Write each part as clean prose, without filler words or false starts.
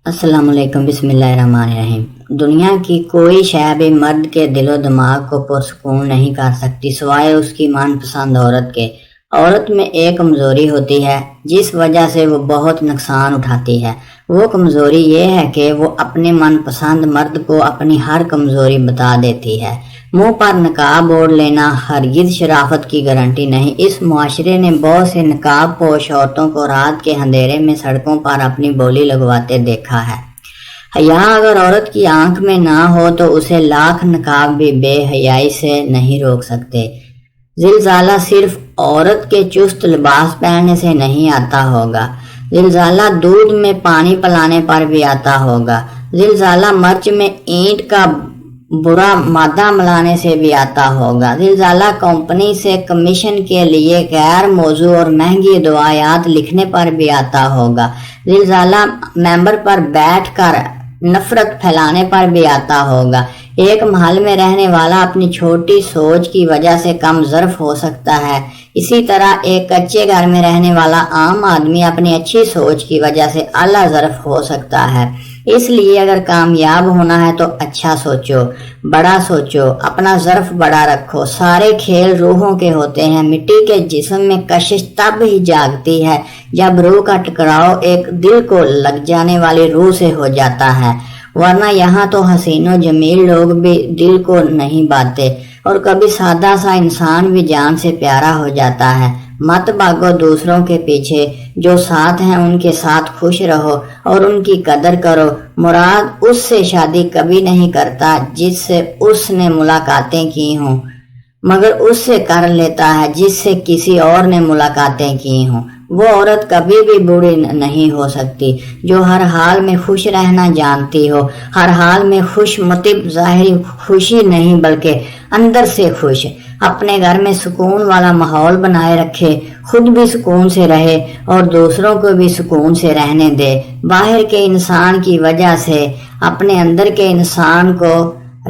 السلام علیکم، بسم اللہ الرحمن الرحیم۔ دنیا کی کوئی شے بھی مرد کے دل و دماغ کو پرسکون نہیں کر سکتی سوائے اس کی من پسند عورت کے۔ عورت میں ایک کمزوری ہوتی ہے جس وجہ سے وہ بہت نقصان اٹھاتی ہے۔ وہ کمزوری یہ ہے کہ وہ اپنے من پسند مرد کو اپنی ہر کمزوری بتا دیتی ہے۔ منہ پر نقاب اوڑھ لینا ہرگز شرافت کی گارنٹی نہیں۔ اس معاشرے نے بہت سے نقاب پوش عورتوں کو رات کے اندھیرے میں سڑکوں پر اپنی بولی لگواتے دیکھا ہے۔ حیا اگر عورت کی آنکھ میں نہ ہو تو اسے لاکھ نقاب بھی بے حیائی سے نہیں روک سکتے۔ زلزالہ صرف عورت کے چست لباس پہننے سے نہیں آتا ہوگا، زلزالہ دودھ میں پانی پلانے پر بھی آتا ہوگا، زلزالہ مرچ میں اینٹ کا برا مادہ ملانے سے بھی آتا ہوگا، زلزالہ کمپنی سے کمیشن کے لیے غیر موضوع اور مہنگی دعایات لکھنے پر بھی آتا ہوگا، زلزالہ ممبر پر بیٹھ کر نفرت پھیلانے پر بھی آتا ہوگا۔ ایک محل میں رہنے والا اپنی چھوٹی سوچ کی وجہ سے کم ظرف ہو سکتا ہے، اسی طرح ایک کچے گھر میں رہنے والا عام آدمی اپنی اچھی سوچ کی وجہ سے اعلیٰ ظرف ہو سکتا ہے۔ اس لیے اگر کامیاب ہونا ہے تو اچھا سوچو، بڑا سوچو، اپنا ظرف بڑا رکھو۔ سارے کھیل روحوں کے ہوتے ہیں۔ مٹی کے جسم میں کشش تب ہی جاگتی ہے جب روح کا ٹکراؤ ایک دل کو لگ جانے والی روح سے ہو جاتا ہے، ورنہ یہاں تو حسین و جمیل لوگ بھی دل کو نہیں باتے، اور کبھی سادہ سا انسان بھی جان سے پیارا ہو جاتا ہے۔ مت بھاگو دوسروں کے پیچھے، جو ساتھ ہیں ان کے ساتھ خوش رہو اور ان کی قدر کرو۔ مراد اس سے شادی کبھی نہیں کرتا جس سے اس نے ملاقاتیں کی ہوں، مگر اس سے کر لیتا ہے جس سے کسی اور نے ملاقاتیں کی ہوں۔ وہ عورت کبھی بھی بری نہیں ہو سکتی جو ہر حال میں خوش رہنا جانتی ہو، ہر حال میں خوش مطلب ظاہری خوشی نہیں بلکہ اندر سے خوش، اپنے گھر میں سکون والا ماحول بنائے رکھے، خود بھی سکون سے رہے اور دوسروں کو بھی سکون سے رہنے دے۔ باہر کے انسان کی وجہ سے اپنے اندر کے انسان کو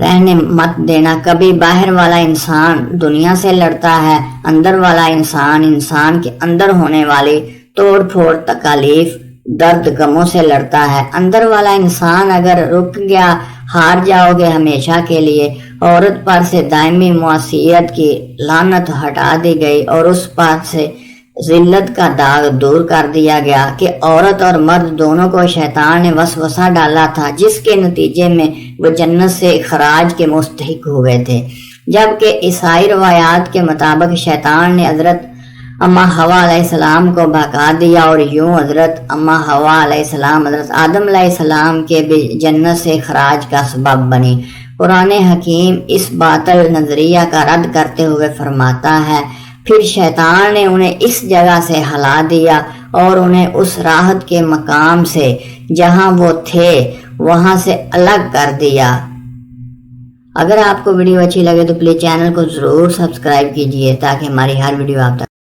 رہنے مت دینا۔ کبھی باہر والا انسان دنیا سے لڑتا ہے، اندر والا انسان کے اندر ہونے والی توڑ پھوڑ تکالیف درد غموں سے لڑتا ہے۔ اندر والا انسان اگر رک گیا، ہار جاؤ گے ہمیشہ کے لیے۔ عورت پر سے دائمی معصیت کی لعنت ہٹا دی گئی اور اس پر سے ذلت کا داغ دور کر دیا گیا کہ عورت اور مرد دونوں کو شیطان نے وسوسہ ڈالا تھا، جس کے نتیجے میں وہ جنت سے اخراج کے مستحق ہوئے تھے۔ جبکہ عیسائی روایات کے مطابق شیطان نے حضرت اماں حوا علیہ السلام کو بہکا دیا اور یوں حضرت اماں حوا علیہ السلام حضرت آدم علیہ السلام کے بھی جنت سے اخراج کا سبب بنی۔ قرآن حکیم اس باطل نظریہ کا رد کرتے ہوئے فرماتا ہے، پھر شیطان نے انہیں اس جگہ سے ہلا دیا اور انہیں اس راحت کے مقام سے جہاں وہ تھے وہاں سے الگ کر دیا۔ اگر آپ کو ویڈیو اچھی لگے تو پلیز چینل کو ضرور سبسکرائب کیجئے تاکہ ہماری ہر ویڈیو آپ تک